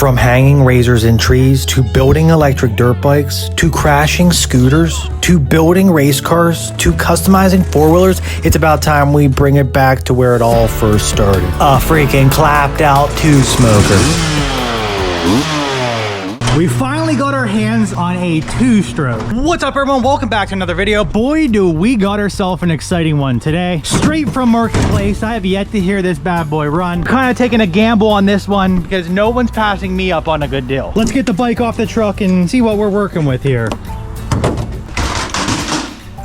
From hanging razors in trees, to building electric dirt bikes, to crashing scooters, to building race cars, to customizing four-wheelers, it's about time we bring it back to where it all first started. A freaking clapped out two-smoker. We finally got our hands on a two-stroke. What's up, everyone? Welcome back to another video. Boy, do we got ourselves an exciting one today. Straight from Marketplace. I have yet to hear this bad boy run. Kind of taking a gamble on this one because no one's passing me up on a good deal. Let's get the bike off the truck and see what we're working with here.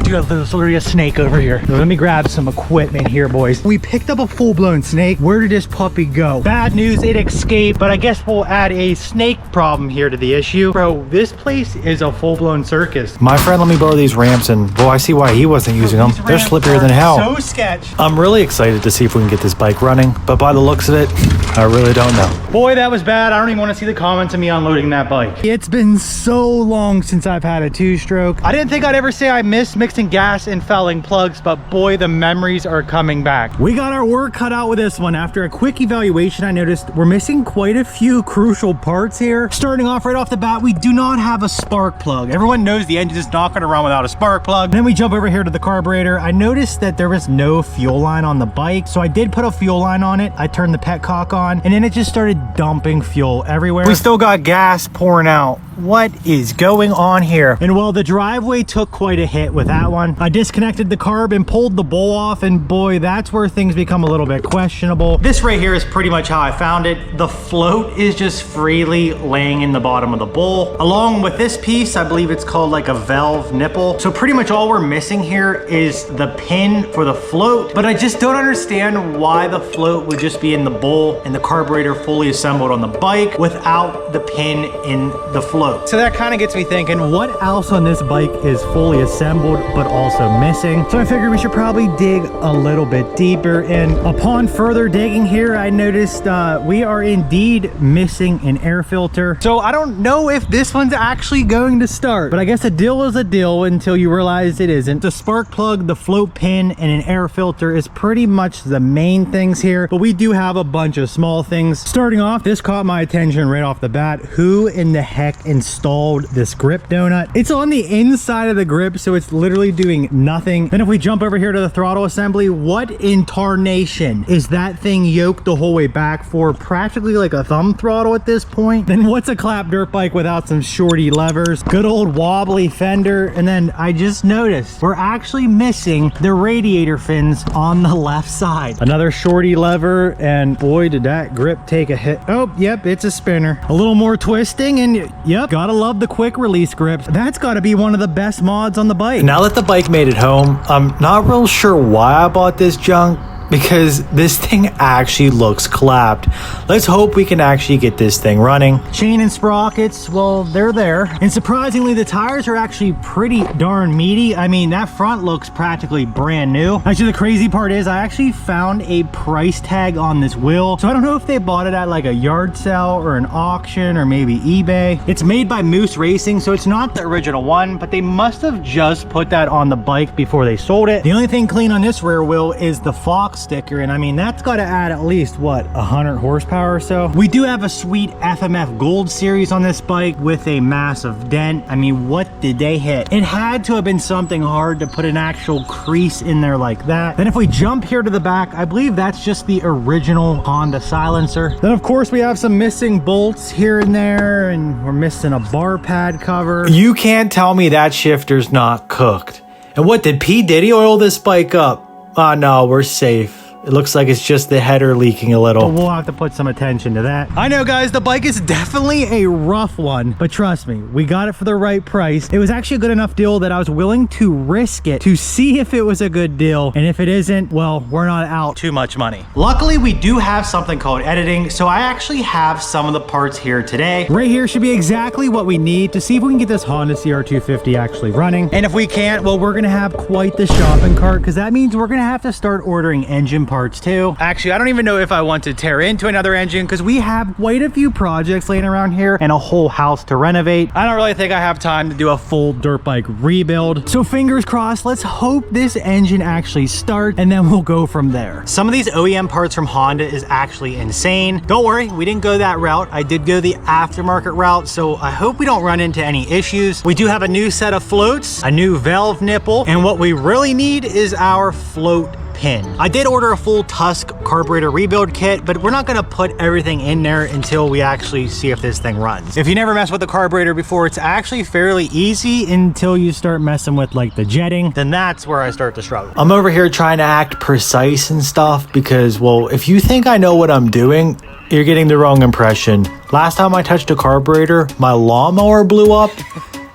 Dude, there's literally a snake over here. Let me grab some equipment here, boys. We picked up a full-blown snake. Where did this puppy go? Bad news, it escaped, but I guess we'll add a snake problem here to the issue. Bro, this place is a full-blown circus. My friend let me borrow these ramps, and well, I see why he wasn't using them. They're slipperier than hell. So sketch. I'm really excited to see if we can get this bike running, but by the looks of it, I really don't know. Boy, that was bad. I don't even want to see the comments of me unloading that bike. It's been so long since I've had a two-stroke. I didn't think I'd ever say I miss mixing gas and fouling plugs, but boy, the memories are coming back. We got our work cut out with this one. After a quick evaluation, I noticed we're missing quite a few crucial parts here. Starting off right off the bat, we do not have a spark plug. Everyone knows the engine is not going to run without a spark plug. Then we jump over here to the carburetor. I noticed that there was no fuel line on the bike, so I did put a fuel line on it. I turned the petcock on, and then it just started dumping fuel everywhere. We still got gas pouring out. What is going on here? And well, the driveway took quite a hit with that one. I disconnected the carb and pulled the bowl off, and boy, that's where things become a little bit questionable. This right here is pretty much how I found it. The float is just freely laying in the bottom of the bowl. Along with this piece, I believe it's called like a valve nipple. So pretty much all we're missing here is the pin for the float, but I just don't understand why the float would just be in the bowl and the carburetor fully assembled on the bike without the pin in the float. So that kind of gets me thinking, what else on this bike is fully assembled but also missing? So I figured we should probably dig a little bit deeper, and upon further digging here, I noticed we are indeed missing an air filter. So I don't know if this one's actually going to start, but I guess a deal is a deal until you realize it isn't. The spark plug, the float pin, and an air filter is pretty much the main things here, but we do have a bunch of small things. Starting off, this caught my attention right off the bat. Who in the heck installed this grip donut? It's on the inside of the grip, so it's literally doing nothing. Then if we jump over here to the throttle assembly, what in tarnation is that thing yoked the whole way back for? Practically like a thumb throttle at this point. Then what's a clap dirt bike without some shorty levers? Good old wobbly fender. And then I just noticed we're actually missing the radiator fins on the left side. Another shorty lever, and boy, did that grip take a hit. Oh, yep, it's a spinner. A little more twisting, and yep, gotta love the quick release grips. That's gotta be one of the best mods on the bike. Now that the bike made it home, I'm not real sure why I bought this junk, because this thing actually looks clapped. Let's hope we can actually get this thing running. Chain and sprockets, well, they're there. And surprisingly, the tires are actually pretty darn meaty. I mean, that front looks practically brand new. Actually, the crazy part is I actually found a price tag on this wheel. So I don't know if they bought it at like a yard sale or an auction or maybe eBay. It's made by Moose Racing, so it's not the original one, but they must have just put that on the bike before they sold it. The only thing clean on this rear wheel is the Fox sticker, and I mean, that's got to add at least what, 100 horsepower or so. We do have a sweet FMF Gold series on this bike with a massive dent. I mean, what did they hit? It had to have been something hard to put an actual crease in there like that. Then if we jump here to the back, I believe that's just the original Honda silencer. Then of course we have some missing bolts here and there, and we're missing a bar pad cover. You can't tell me that shifter's not cooked. And what, did P. Diddy oil this bike up? Oh no, we're safe. It looks like it's just the header leaking a little. But we'll have to put some attention to that. I know, guys, the bike is definitely a rough one, but trust me, we got it for the right price. It was actually a good enough deal that I was willing to risk it to see if it was a good deal. And if it isn't, well, we're not out too much money. Luckily, we do have something called editing, so I actually have some of the parts here today. Right here should be exactly what we need to see if we can get this Honda CR250 actually running. And if we can't, well, we're gonna have quite the shopping cart, because that means we're gonna have to start ordering engine parts parts too. Actually, I don't even know if I want to tear into another engine because we have quite a few projects laying around here and a whole house to renovate. I don't really think I have time to do a full dirt bike rebuild. So fingers crossed, let's hope this engine actually starts and then we'll go from there. Some of these OEM parts from Honda is actually insane. Don't worry, we didn't go that route. I did go the aftermarket route, so I hope we don't run into any issues. We do have a new set of floats, a new valve nipple, and what we really need is our float pin. I did order a full Tusk carburetor rebuild kit, but we're not gonna put everything in there until we actually see if this thing runs. If you never messed with the carburetor before, it's actually fairly easy until you start messing with like the jetting, then that's where I start to struggle. I'm over here trying to act precise and stuff because, well, if you think I know what I'm doing, you're getting the wrong impression. Last time I touched a carburetor, my lawnmower blew up.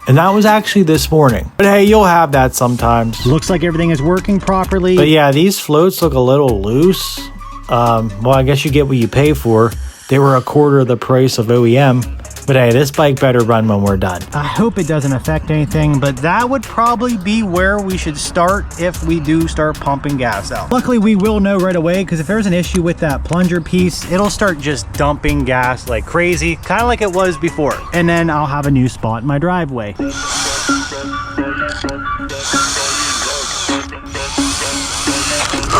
And that was actually this morning. But hey, you'll have that sometimes. Looks like everything is working properly. But yeah, these floats look a little loose. Well, I guess you get what you pay for. They were a quarter of the price of OEM. But hey, this bike better run when we're done. I hope it doesn't affect anything, but that would probably be where we should start if we do start pumping gas out. Luckily, we will know right away, because if there's an issue with that plunger piece, it'll start just dumping gas like crazy, kind of like it was before. And then I'll have a new spot in my driveway.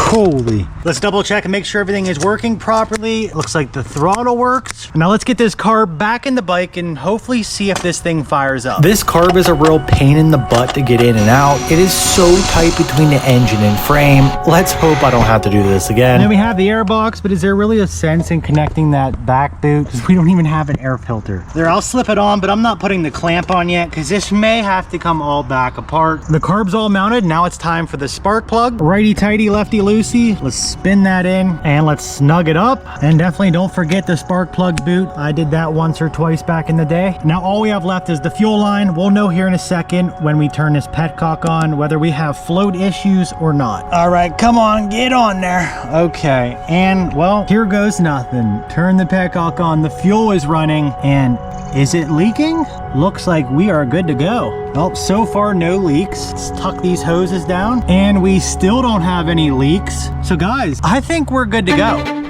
Holy. Let's double check and make sure everything is working properly. It looks like the throttle works. Now let's get this carb back in the bike and hopefully see if this thing fires up. This carb is a real pain in the butt to get in and out. It is so tight between the engine and frame. Let's hope I don't have to do this again. And then we have the air box, but is there really a sense in connecting that back boot? Because we don't even have an air filter. There, I'll slip it on, but I'm not putting the clamp on yet because this may have to come all back apart. The carb's all mounted. Now it's time for the spark plug. Righty tighty, lefty loosey. Let's spin that in and let's snug it up. And definitely don't forget the spark plug boot. I did that once or twice back in the day. Now all we have left is the fuel line. We'll know here in a second when we turn this petcock on whether we have float issues or not. All right, come on, get on there. Okay, and well, here goes nothing. Turn the petcock on, the fuel is running, and is it leaking? Looks like we are good to go. Well, so far no leaks. Let's tuck these hoses down, and we still don't have any leaks. So guys, I think we're good to go.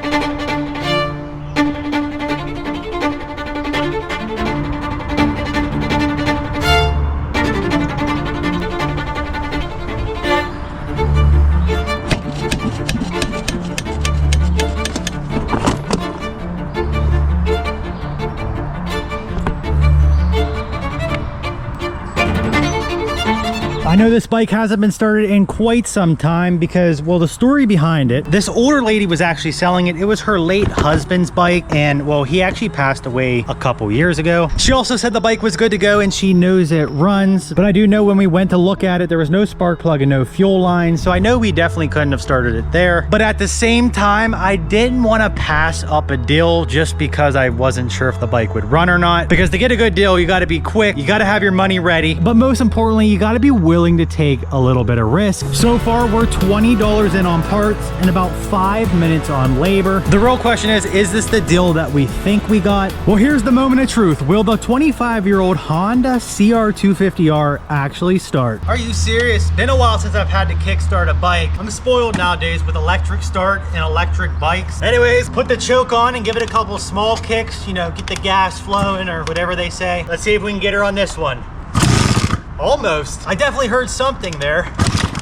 I know this bike hasn't been started in quite some time because, well, the story behind it, this older lady was actually selling it. It was her late husband's bike, and well, he actually passed away a couple years ago. She also said the bike was good to go and she knows it runs, but I do know when we went to look at it, there was no spark plug and no fuel line, so I know we definitely couldn't have started it there. But at the same time, I didn't want to pass up a deal just because I wasn't sure if the bike would run or not, because to get a good deal, you got to be quick, you got to have your money ready, but most importantly, you got to be willing to take a little bit of risk. So far, we're $20 in on parts and about 5 minutes on labor. The real question is this the deal that we think we got? Well, here's the moment of truth. Will the 25-year-old Honda CR250R actually start? Are you serious? Been a while since I've had to kickstart a bike. I'm spoiled nowadays with electric start and electric bikes. Anyways, put the choke on and give it a couple small kicks, you know, get the gas flowing or whatever they say. Let's see if we can get her on this one. Almost. I definitely heard something there.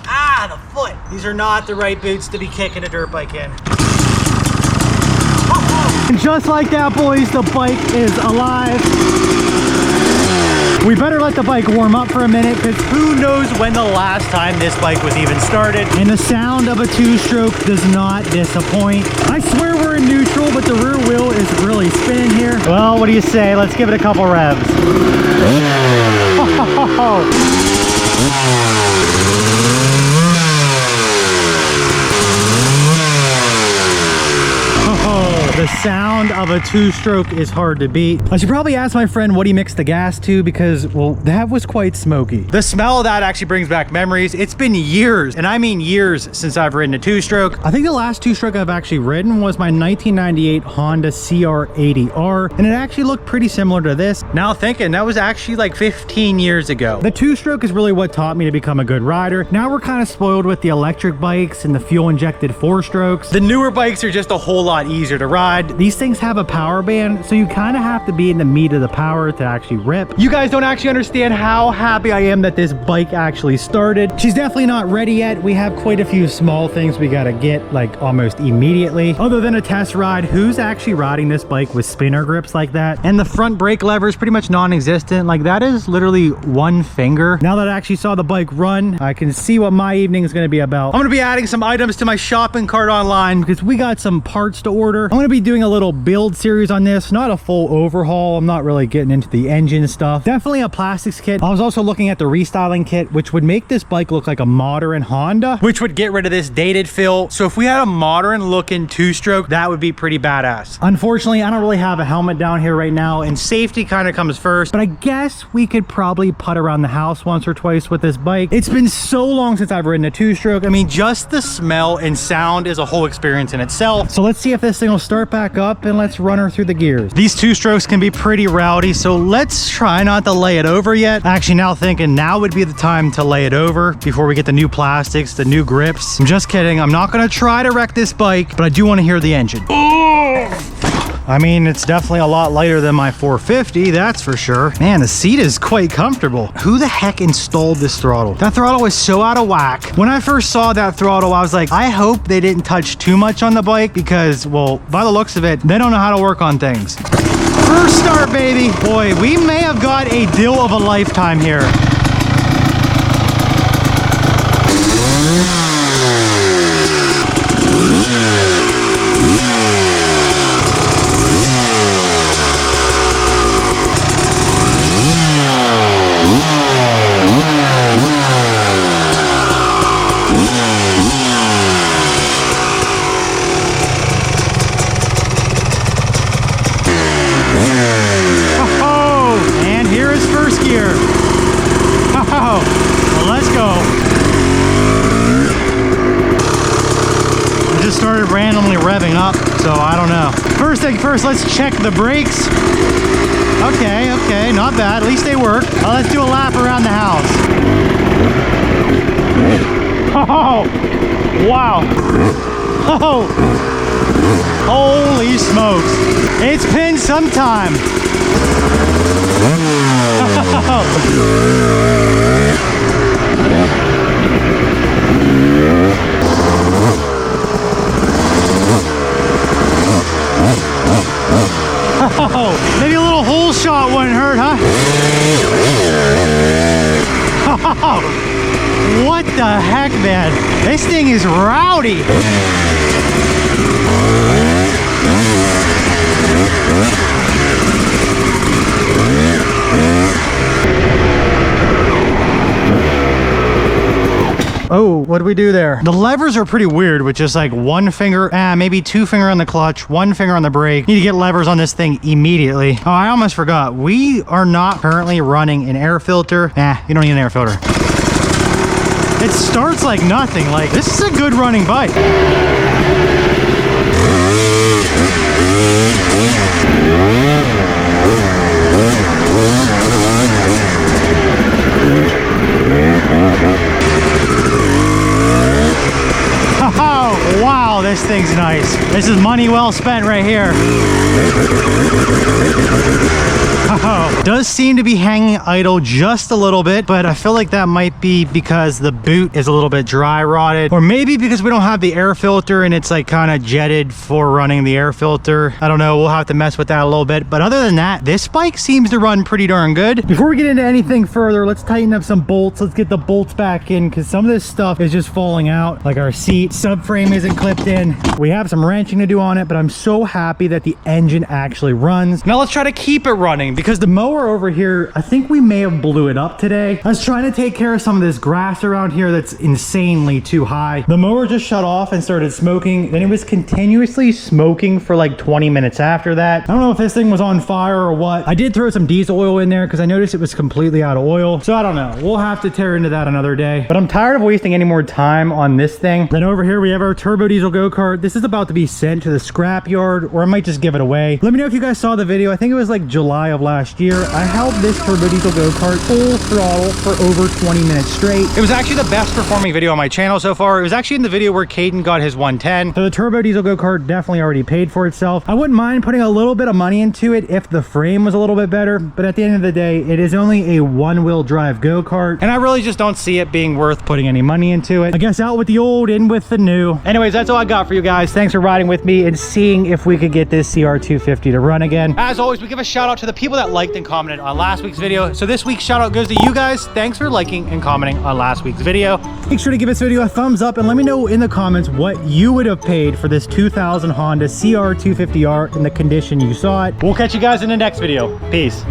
Ah, the foot. These are not the right boots to be kicking a dirt bike in. And just like that, boys, the bike is alive. We better let the bike warm up for a minute because who knows when the last time this bike was even started. And the sound of a two-stroke does not disappoint. I swear we're in neutral, but the rear wheel is really spinning here. Well, what do you say? Let's give it a couple revs. Oh, the The sound of a two-stroke is hard to beat. I should probably ask my friend what he mixed the gas to because, well, that was quite smoky. The smell of that actually brings back memories. It's been years, and I mean years, since I've ridden a two-stroke. I think the last two-stroke I've actually ridden was my 1998 Honda CR250R, and it actually looked pretty similar to this. Now thinking, that was actually like 15 years ago. The two-stroke is really what taught me to become a good rider. Now we're kind of spoiled with the electric bikes and the fuel-injected four-strokes. The newer bikes are just a whole lot easier to ride. These things have a power band, so you kind of have to be in the meat of the power to actually rip. You guys don't actually understand how happy I am that this bike actually started. She's definitely not ready yet. We have quite a few small things we gotta get like almost immediately. Other than a test ride, who's actually riding this bike with spinner grips like that? And the front brake lever is pretty much non-existent. Like that is literally one finger. Now that I actually saw the bike run, I can see what my evening is gonna be about. I'm gonna be adding some items to my shopping cart online because we got some parts to order. I'm gonna be doing a little build series on this, not a full overhaul. I'm not really getting into the engine stuff. Definitely a plastics kit. I was also looking at the restyling kit, which would make this bike look like a modern Honda, which would get rid of this dated feel. So if we had a modern looking two-stroke, that would be pretty badass. Unfortunately, I don't really have a helmet down here right now, and safety kind of comes first, but I guess we could probably putt around the house once or twice with this bike. It's been so long since I've ridden a two-stroke. I mean, just the smell and sound is a whole experience in itself. So let's see if this thing will start back up, and let's run her through the gears. These two-strokes can be pretty rowdy, so let's try not to lay it over yet. Actually, now thinking now would be the time to lay it over before we get the new plastics, the new grips. I'm just kidding. I'm not gonna try to wreck this bike, but I do want to hear the engine. I mean, it's definitely a lot lighter than my 450, that's for sure. Man, the seat is quite comfortable. Who the heck installed this throttle? That throttle was so out of whack. When I first saw that throttle, I was like, I hope they didn't touch too much on the bike because, well, by the looks of it, they don't know how to work on things. First start, baby. Boy, we may have got a deal of a lifetime here. Started randomly revving up, so I don't know. First thing first, let's check the brakes. Okay, not bad. At least they work. Let's do a lap around the house. Oh, wow. Oh, holy smokes. It's been some time. Oh, maybe a little hole shot wouldn't hurt, huh? Oh, what the heck, man? This thing is rowdy. Oh, what do we do there? The levers are pretty weird with just like one finger, maybe two finger on the clutch, one finger on the brake. Need to get levers on this thing immediately. Oh, I almost forgot. We are not currently running an air filter. You don't need an air filter. It starts like nothing. Like, this is a good running bike. Oh, wow, this thing's nice. This is money well spent right here. Oh, does seem to be hanging idle just a little bit, but I feel like that might be because the boot is a little bit dry rotted, or maybe because we don't have the air filter and it's like kind of jetted for running the air filter. I don't know, we'll have to mess with that a little bit, but other than that, this bike seems to run pretty darn good. Before we get into anything further, let's tighten up some bolts. Let's get the bolts back in because some of this stuff is just falling out, like our seat subframe isn't clipped in. We have some wrenching to do on it, but I'm so happy that the engine actually runs. Now let's try to keep it running because the mower over here, I think we may have blew it up today. I was trying to take care of some of this grass around here that's insanely too high. The mower just shut off and started smoking. Then it was continuously smoking for like 20 minutes after that. I don't know if this thing was on fire or what. I did throw some diesel oil in there because I noticed it was completely out of oil. So I don't know. We'll have to tear into that another day. But I'm tired of wasting any more time on this thing. Then over here we have our turbo diesel go-kart. This is about to be sent to the scrap yard, or I might just give it away. Let me know if you guys saw the video. I think it was like July of last year. I held this turbo diesel go-kart full throttle for over 20 minutes straight. It was actually the best performing video on my channel so far. It was actually in the video where Caden got his 110. So the turbo diesel go-kart definitely already paid for itself. I wouldn't mind putting a little bit of money into it if the frame was a little bit better, but at the end of the day, it is only a one-wheel drive go-kart, and I really just don't see it being worth putting any money into it. I guess out with the old, in with the new. Anyways, that's all I got for you guys. Thanks for riding with me and seeing if we could get this CR250 to run again. As always, we give a shout out to the people that liked and commented on last week's video. So this week's shout out goes to you guys. Thanks for liking and commenting on last week's video. Make sure to give this video a thumbs up and let me know in the comments what you would have paid for this 2000 Honda CR250R in the condition you saw it. We'll catch you guys in the next video. Peace.